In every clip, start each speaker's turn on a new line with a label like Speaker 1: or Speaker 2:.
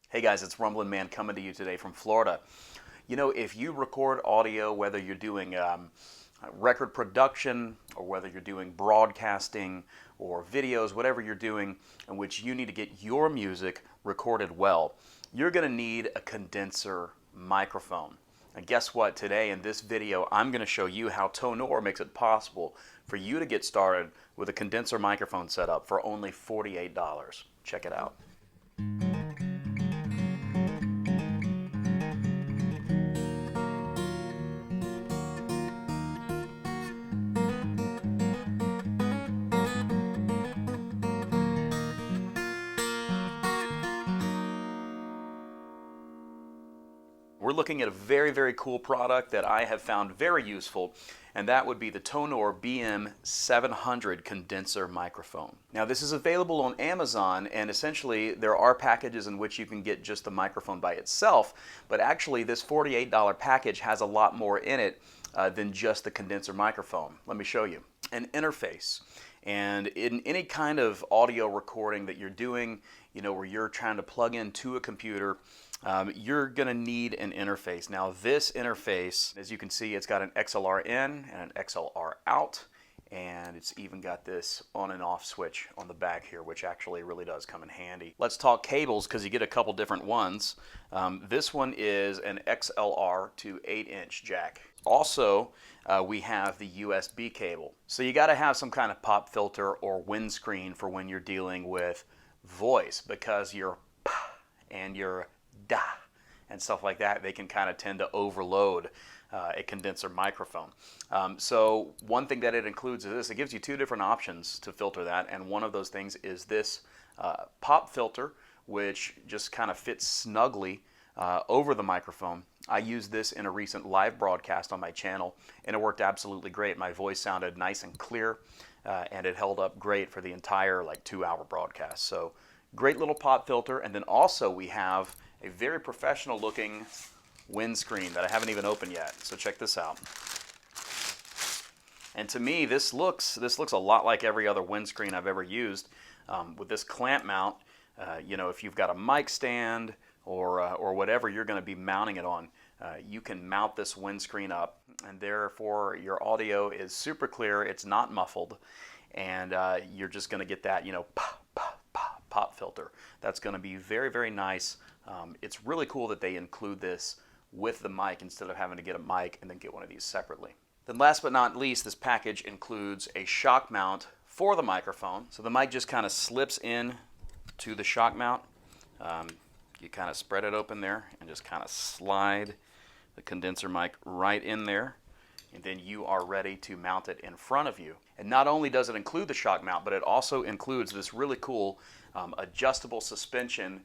Speaker 1: Hey guys, it's Rumblin Man coming to you today from Florida. You know, if you record audio, whether you're doing record production or whether you're doing broadcasting or videos, whatever you're doing in which you need to get your music recorded well, you're going to need a condenser microphone. And guess what? Today in this video, I'm going to show you how Tonor makes it possible for you to get started with a condenser microphone setup for only $48. Check it out. We're looking at a very, very cool product that I have found very useful, and that would be the Tonor BM-700 condenser microphone. Now, this is available on Amazon, and essentially there are packages in which you can get just the microphone by itself, but actually this $48 package has a lot more in it than just the condenser microphone. Let me show you. An interface. And in any kind of audio recording that you're doing, you know, where you're trying to plug into a computer, you're going to need an interface. Now this interface, as you can see, it's got an XLR in and an XLR out, and it's even got this on and off switch on the back here, which actually really does come in handy. Let's talk cables, because you get a couple different ones. This one is an XLR to 8-inch jack. Also, we have the USB cable. So you got to have some kind of pop filter or windscreen for when you're dealing with voice, because your p and your da and stuff like that, they can kind of tend to overload a condenser microphone. So one thing that it includes is this. It gives you two different options to filter that, and one of those things is this pop filter, which just kind of fits snugly over the microphone. I used this in a recent live broadcast on my channel, and it worked absolutely great. My voice sounded nice and clear, and it held up great for the entire 2-hour broadcast. So great little pop filter. And then also we have a very professional looking windscreen that I haven't even opened yet. So check this out. And to me, this looks a lot like every other windscreen I've ever used. With this clamp mount, you know, if you've got a mic stand or whatever you're going to be mounting it on, you can mount this windscreen up, and therefore your audio is super clear. It's not muffled, and you're just going to get that, you know, pop filter. That's going to be very, very nice. It's really cool that they include this with the mic instead of having to get a mic and then get one of these separately. Then last but not least, this package includes a shock mount for the microphone. So the mic just kind of slips in to the shock mount. You kind of spread it open there and just kind of slide the condenser mic right in there, and then you are ready to mount it in front of you. And not only does it include the shock mount, but it also includes this really cool adjustable suspension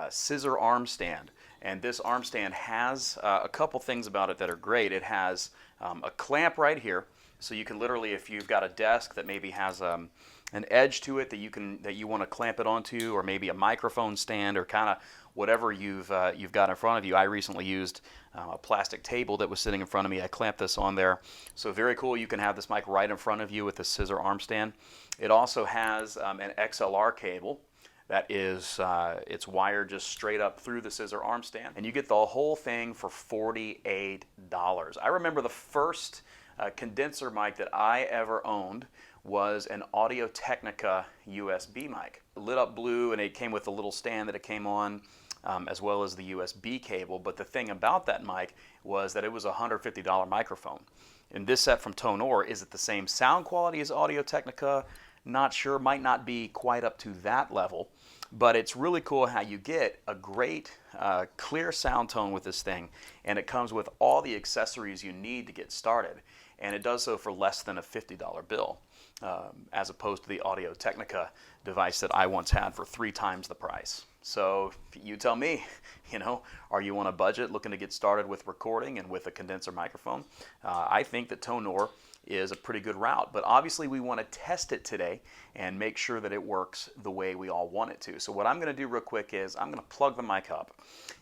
Speaker 1: scissor arm stand. And this arm stand has a couple things about it that are great. It has a clamp right here, so you can literally, if you've got a desk that maybe has an edge to it that you want to clamp it onto, or maybe a microphone stand, or kind of whatever you've got in front of you. I recently used a plastic table that was sitting in front of me. I clamped this on there. So very cool. You can have this mic right in front of you with the scissor arm stand. It also has an XLR cable that is it's wired just straight up through the scissor arm stand, and you get the whole thing for $48. I remember the first condenser mic that I ever owned was an Audio-Technica USB mic. It lit up blue, and it came with a little stand that it came on, as well as the USB cable. But the thing about that mic was that it was a $150 microphone. And this set from Tonor, is it the same sound quality as Audio-Technica? Not sure, might not be quite up to that level, but it's really cool how you get a great clear sound tone with this thing, and it comes with all the accessories you need to get started, and it does so for less than a $50 bill, as opposed to the Audio-Technica device that I once had for 3 times the price. So you tell me, you know, are you on a budget looking to get started with recording and with a condenser microphone? I think that Tonor is a pretty good route, but obviously we want to test it today and make sure that it works the way we all want it to. So what I'm going to do real quick is I'm going to plug the mic up,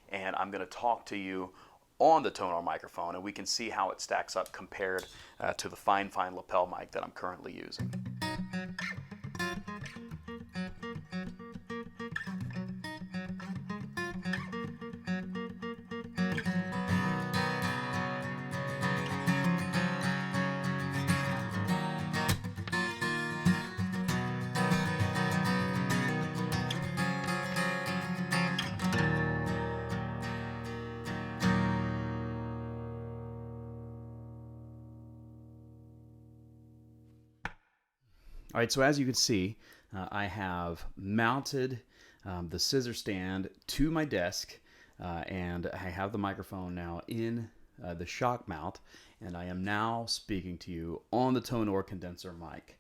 Speaker 1: and I'm going to talk to you on the Tonor microphone, and we can see how it stacks up compared to the fine lapel mic that I'm currently using.
Speaker 2: All right, so as you can see, I have mounted the scissor stand to my desk, and I have the microphone now in the shock mount, and I am now speaking to you on the Tonor condenser mic.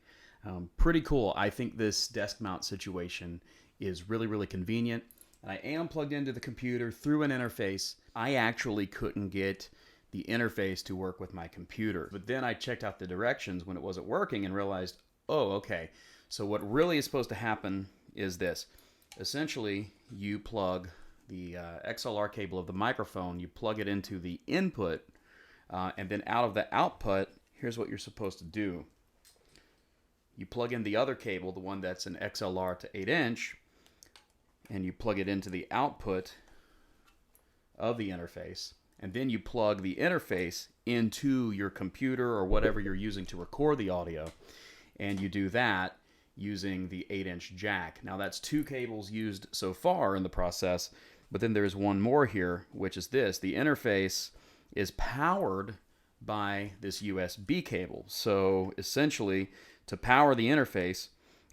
Speaker 2: Pretty cool. I think this desk mount situation is really, really convenient. I am plugged into the computer through an interface. I actually couldn't get the interface to work with my computer, but then I checked out the directions when it wasn't working and realized, oh, okay. So what really is supposed to happen is this. Essentially, you plug the XLR cable of the microphone, you plug it into the input, and then out of the output, here's what you're supposed to do. You plug in the other cable, the one that's an XLR to 8-inch, and you plug it into the output of the interface, and then you plug the interface into your computer or whatever you're using to record the audio, and you do that using the 8-inch jack. Now that's 2 cables used so far in the process, but then there's one more here, which is this. The interface is powered by this USB cable. So essentially, to power the interface,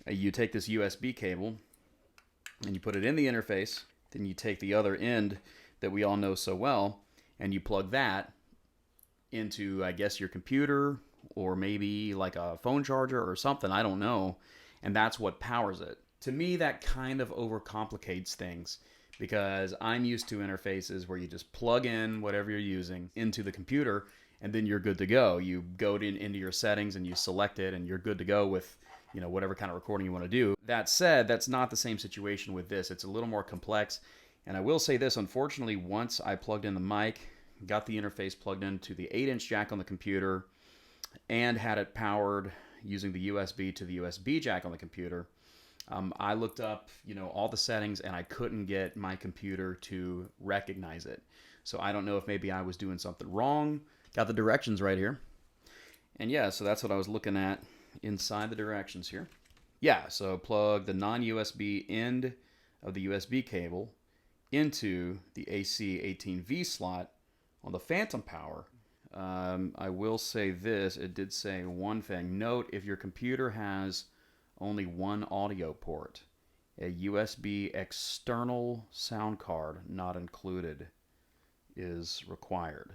Speaker 2: you take this USB cable and you put it in the interface, then you take the other end that we all know so well, and you plug that into, I guess, your computer or maybe like a phone charger or something, I don't know, and that's what powers it. To me, that kind of overcomplicates things because I'm used to interfaces where you just plug in whatever you're using into the computer and then you're good to go. You go into your settings and you select it and you're good to go with, you know, whatever kind of recording you want to do. That said, that's not the same situation with this. It's a little more complex. And I will say this, unfortunately, once I plugged in the mic, got the interface plugged into the 8-inch jack on the computer, and had it powered using the USB to the USB jack on the computer, I looked up, you know, all the settings and I couldn't get my computer to recognize it. So I don't know if maybe I was doing something wrong. Got the directions right here. And yeah, so that's what I was looking at inside the directions here. Yeah, so plug the non-USB end of the USB cable into the AC18V slot on the phantom power. I will say this, it did say one thing. Note, if your computer has only one audio port, a USB external sound card not included is required.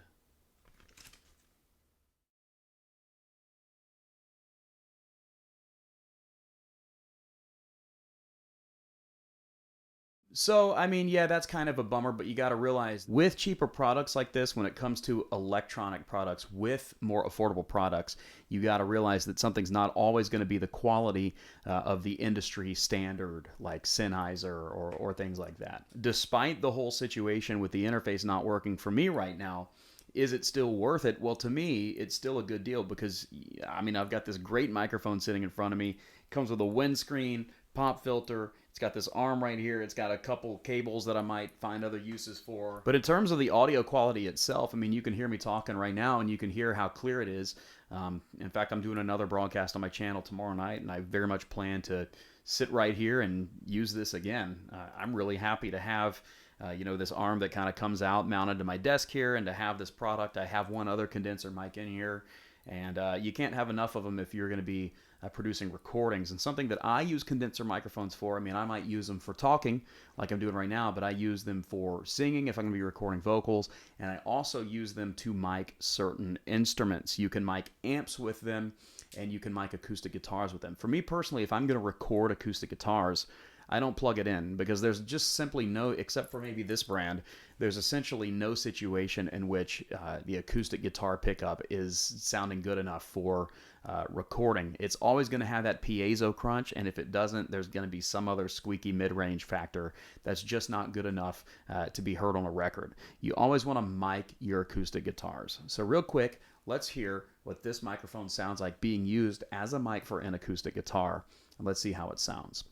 Speaker 2: So, I mean, yeah, that's kind of a bummer, but you got to realize with cheaper products like this, when it comes to electronic products with more affordable products, you got to realize that something's not always going to be the quality of the industry standard, like Sennheiser or things like that. Despite the whole situation with the interface not working for me right now, is it still worth it? Well, to me, it's still a good deal because, I mean, I've got this great microphone sitting in front of me. It comes with a windscreen, pop filter. It's got this arm right here. It's got a couple cables that I might find other uses for. But in terms of the audio quality itself, I mean, you can hear me talking right now and you can hear how clear it is. In fact, I'm doing another broadcast on my channel tomorrow night, and I very much plan to sit right here and use this again. I'm really happy to have you know, this arm that kind of comes out mounted to my desk here, and to have this product. I have one other condenser mic in here, and you can't have enough of them if you're going to be producing recordings. And something that I use condenser microphones for, I mean, I might use them for talking like I'm doing right now, but I use them for singing if I'm going to be recording vocals, and I also use them to mic certain instruments. You can mic amps with them, and you can mic acoustic guitars with them. For me personally, if I'm going to record acoustic guitars, I don't plug it in because there's just simply no, except for maybe this brand, there's essentially no situation in which the acoustic guitar pickup is sounding good enough for recording. It's always going to have that piezo crunch, and if it doesn't, there's going to be some other squeaky mid-range factor that's just not good enough to be heard on a record. You always want to mic your acoustic guitars. So real quick, let's hear what this microphone sounds like being used as a mic for an acoustic guitar, and let's see how it sounds.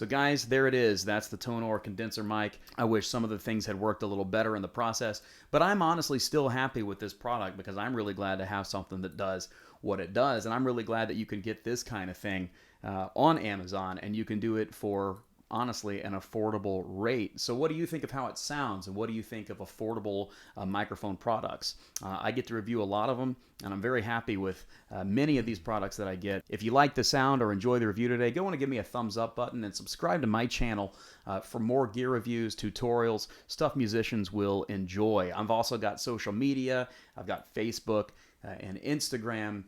Speaker 2: So guys, there it is. That's the Tonor condenser mic. I wish some of the things had worked a little better in the process, but I'm honestly still happy with this product because I'm really glad to have something that does what it does, and I'm really glad that you can get this kind of thing on Amazon, and you can do it for honestly an affordable rate. So what do you think of how it sounds, and what do you think of affordable microphone products? I get to review a lot of them, and I'm very happy with many of these products that I get. If you like the sound or enjoy the review today, go and give me a thumbs up button and subscribe to my channel for more gear reviews, tutorials, stuff musicians will enjoy. I've also got social media. I've got Facebook and Instagram,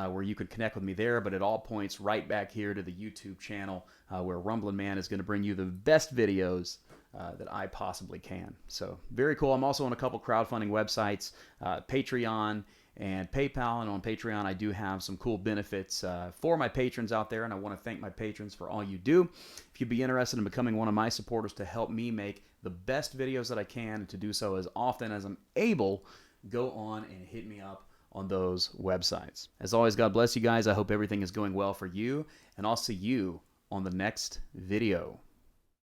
Speaker 2: where you could connect with me there, but it all points right back here to the YouTube channel where Rumblin Man is going to bring you the best videos that I possibly can. So very cool. I'm also on a couple crowdfunding websites, Patreon and PayPal, and on Patreon I do have some cool benefits for my patrons out there, and I want to thank my patrons for all you do. If you'd be interested in becoming one of my supporters to help me make the best videos that I can, and to do so as often as I'm able, go on and hit me up on those websites. As always, God bless you guys. I hope everything is going well for you, and I'll see you on the next video.